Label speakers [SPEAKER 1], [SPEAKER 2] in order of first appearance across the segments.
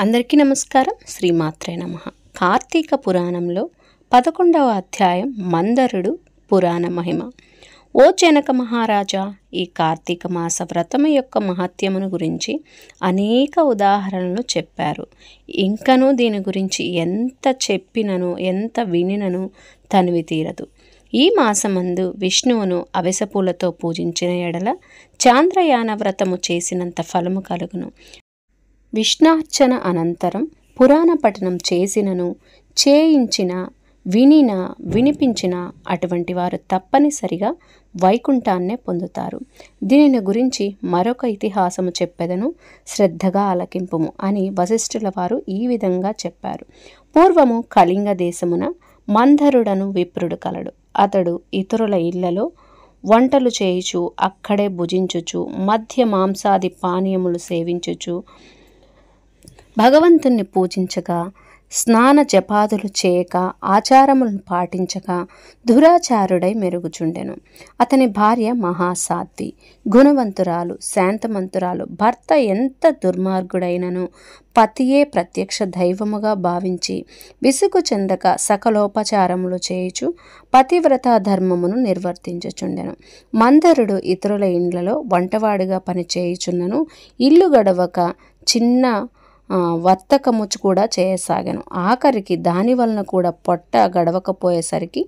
[SPEAKER 1] అందరికీ నమస్కారం. శ్రీమాత్రే నమః. కార్తీక పురాణంలో 11వ అధ్యాయం మందరుడు పురాణ మహిమ. ఓ జనక మహారాజా, ఈ కార్తీక మాస వ్రతము యొక్క మహత్యమును గురించి అనేక ఉదాహరణలు చెప్పారు. ఇంకనూ దీని గురించి ఎంత చెప్పినను ఎంత వినినను తనివి తీరదు. ఈ మాసమందు విష్ణువును అవిసెపూలతో పూజించిన ఎడల చాంద్రయాన వ్రతము చేసినంత ఫలము కలుగును. విష్ణార్చన అనంతరం పురాణ పఠనం చేసినను చేయించిన వినిన వినిపించిన అటువంటి వారు తప్పనిసరిగా వైకుంఠాన్నే పొందుతారు. దీనిని గురించి మరొక ఇతిహాసము చెప్పెదను, శ్రద్ధగా ఆలకింపుము అని వశిష్ఠుల వారు ఈ విధంగా చెప్పారు. పూర్వము కళింగ దేశమున మందరుడను విప్రుడు కలడు. అతడు ఇతరుల ఇళ్లలో వంటలు చేయుచు అక్కడే భుజించుచు మధ్య మాంసాది పానీయములు సేవించుచు భగవంతుణ్ణి పూజించగా స్నాన జపాదులు చేయక ఆచారములను పాటించక దురాచారుడై మెరుగుచుండెను. అతని భార్య మహాసాధ్వి, గుణవంతురాలు, శాంతమంతురాలు. భర్త ఎంత దుర్మార్గుడైనను పతియే ప్రత్యక్ష దైవముగా భావించి విసుగు చెందక సకలోపచారములు చేయుచు పతివ్రత ధర్మమును నిర్వర్తించుచుండెను. మందరుడు ఇతరుల ఇండ్లలో వంటవాడిగా పని చేయుచున్నను ఇల్లు గడవక చిన్న వర్తకము కూడా చేయసాగాను. ఆఖరికి దాని వలన కూడా పొట్ట గడవకపోయేసరికి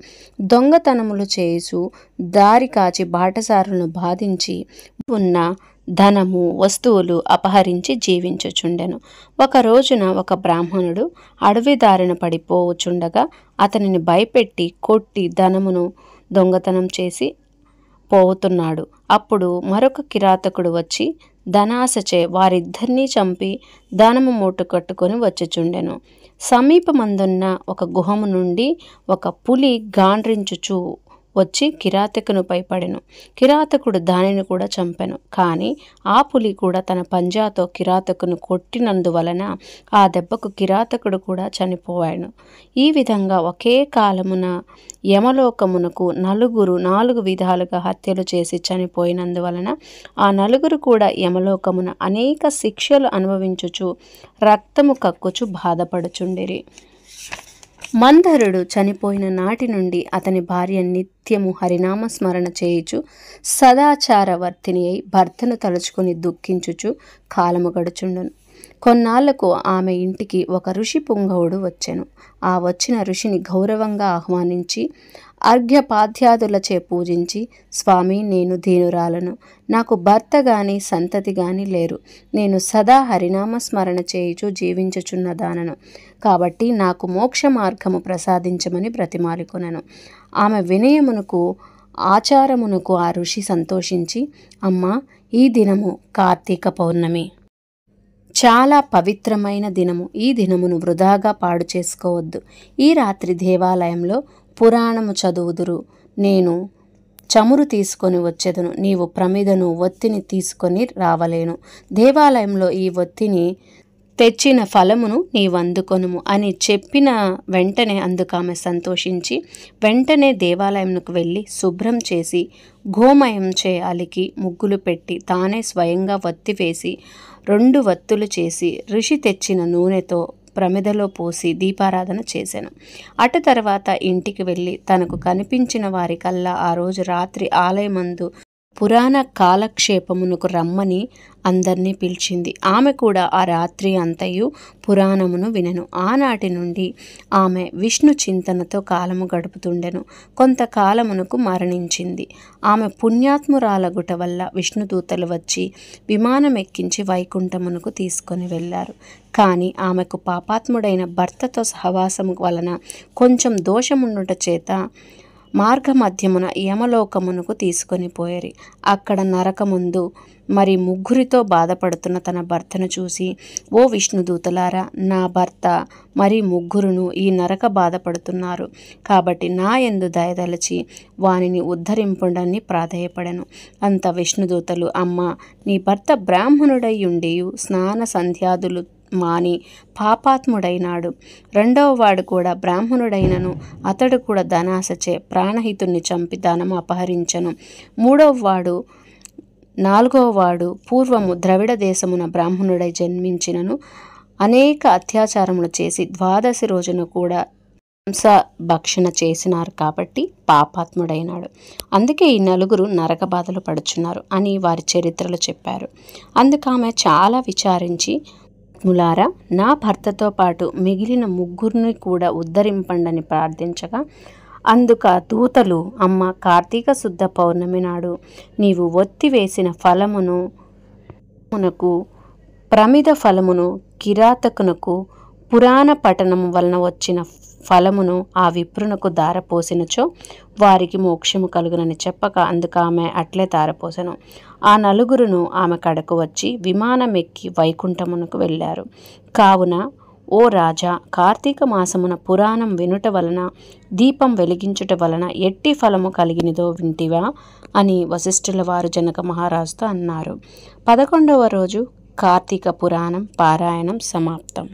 [SPEAKER 1] దొంగతనములు చేయుచు దారి కాచి బాటసారులను బాధించి ఉన్న ధనము వస్తువులు అపహరించి జీవించుచుండెను. ఒక రోజున ఒక బ్రాహ్మణుడు అడవి దారిన పడిపోవచుండగా అతనిని భయపెట్టి కొట్టి ధనమును దొంగతనం చేసి పోతున్నాడు. అప్పుడు మరొక కిరాతకుడు వచ్చి ధనాశచే వారిద్దరినీ చంపి ధనము మూట కట్టుకొని వచ్చుచుండెను. సమీపమందున్న ఒక గుహము నుండి ఒక పులి గాండ్రించుచు వచ్చి కిరాతకునిపై పడెను. కిరాతకుడు దానిని కూడా చంపెను. కానీ ఆ పులి కూడా తన పంజాతో కిరాతకును కొట్టినందువలన ఆ దెబ్బకు కిరాతకుడు కూడా చనిపోయాడు. ఈ విధంగా ఒకే కాలమున యమలోకమునకు నలుగురు 4 విధాలుగా హత్యలు చేసి చనిపోయినందువలన ఆ నలుగురు కూడా యమలోకమున అనేక శిక్షలు అనుభవించుచు రక్తము కక్కుచు బాధపడుచుండిరి. మందరుడు చనిపోయిన నాటి నుండి అతని భార్య నిత్యము హరినామ స్మరణ చేయుచు సదాచారవర్తిని అయి భర్తను తలుచుకుని దుఃఖించుచు కాలము గడుచుండెను. కొన్నాళ్లకు ఆమె ఇంటికి ఒక ఋషి పుంగవుడు వచ్చెను. ఆ వచ్చిన ఋషిని గౌరవంగా ఆహ్వానించి అర్ఘ్యపాద్యాదులచే పూజించి, స్వామి, నేను దీనురాలను, నాకు భర్త గాని సంతతి గాని లేరు. నేను సదా హరినామ స్మరణ చేయుచు జీవించుచున్నదానను. కాబట్టి నాకు మోక్ష మార్గము ప్రసాదించమని బ్రతిమాలికొనెను. ఆమె వినయమునకు ఆచారమునకు ఆ ఋషి సంతోషించి, అమ్మా, ఈ దినము కార్తీక పౌర్ణమి, చాలా పవిత్రమైన దినము. ఈ దినమును వృధాగా పాడు చేసుకోవద్దు. ఈ రాత్రి దేవాలయంలో పురాణము చదువుదురు. నేను చమురు తీసుకొని వచ్చేదను. నీవు ప్రమిదను ఒత్తిని తీసుకొని రావలేను. దేవాలయంలో ఈ ఒత్తిని తెచ్చిన ఫలమును నీవందుకొనుము అని చెప్పిన వెంటనే అందుకు ఆమె సంతోషించి వెంటనే దేవాలయంకు వెళ్ళి శుభ్రం చేసి గోమయం చే అలికి ముగ్గులు పెట్టి తానే స్వయంగా వత్తి వేసి 2 వత్తులు చేసి ఋషి తెచ్చిన నూనెతో ప్రమిదలో పోసి దీపారాధన చేశాను. అటు తర్వాత ఇంటికి వెళ్ళి తనకు కనిపించిన వారికల్లా ఆ రోజు రాత్రి ఆలయమందు పురాణ కాలక్షేపమునకు రమ్మని అందరినీ పిలిచింది. ఆమె కూడా ఆ రాత్రి అంతయు పురాణమును వినెను. ఆనాటి నుండి ఆమె విష్ణు చింతనతో కాలము గడుపుతుండెను. కొంతకాలమునకు మరణించింది. ఆమె పుణ్యాత్మురాలగుట వల్ల విష్ణుదూతలు వచ్చి విమానం ఎక్కించి వైకుంఠమునకు తీసుకొని వెళ్ళారు. కానీ ఆమెకు పాపాత్ముడైన భర్తతో సహవాసము వలన కొంచెం దోషముండుట చేత మార్గమధ్యమున యమలోకమునకు తీసుకొని పోయేరి. అక్కడ నరకముందు మరి ముగ్గురితో బాధపడుతున్న తన భర్తను చూసి, ఓ విష్ణుదూతలారా, నా భర్త మరి ముగ్గురును ఈ నరక బాధపడుతున్నారు. కాబట్టి నా యందు దయదలచి వానిని ఉద్ధరింపుడని ప్రాధేయపడెను. అంత విష్ణుదూతలు, అమ్మ, నీ భర్త బ్రాహ్మణుడై ఉండియు స్నాన సంధ్యాదులు మాని పాపాత్ముడైనాడు. 2వ వాడు కూడా బ్రాహ్మణుడైనను అతడు కూడా ధనాశచే ప్రాణహితుణ్ణి చంపి ధనము అపహరించను. 3వ వాడు 4వ వాడు పూర్వము ద్రవిడ దేశమున బ్రాహ్మణుడై జన్మించినను అనేక అత్యాచారములు చేసి ద్వాదశి రోజున కూడా మాంస భక్షణ చేసినారు కాబట్టి పాపాత్ముడైనాడు. అందుకే ఈ నలుగురు నరక బాధలు పడుచున్నారు అని వారి చరిత్రలు చెప్పారు. అందుకు ఆమె చాలా విచారించి, ములారా, నా భర్తతో పాటు మిగిలిన ముగ్గురిని కూడా ఉద్ధరింపండని ప్రార్థించగా, అందుక దూతలు, అమ్మ, కార్తీక శుద్ధ పౌర్ణమి నాడు నీవు ఒత్తివేసిన ఫలమును ప్రమిద ఫలమును కిరాతకునకు పురాణ పఠనము వలన వచ్చిన ఫలమును ఆ విప్రునకు దారపోసినచో వారికి మోక్షము కలుగునని చెప్పక, అందుకు ఆమె అట్లే దారపోసెను. ఆ నలుగురును ఆమె కడకు వచ్చి విమానమెక్కి వైకుంఠమునకు వెళ్ళారు. కావున ఓ రాజా, కార్తీక మాసమున పురాణం వినుట వలన, దీపం వెలిగించుట వలన ఎట్టి ఫలము కలిగినదో వింటివా అని వశిష్ఠుల వారు జనక మహారాజుతో అన్నారు. 11వ రోజు కార్తీక పురాణం పారాయణం సమాప్తం.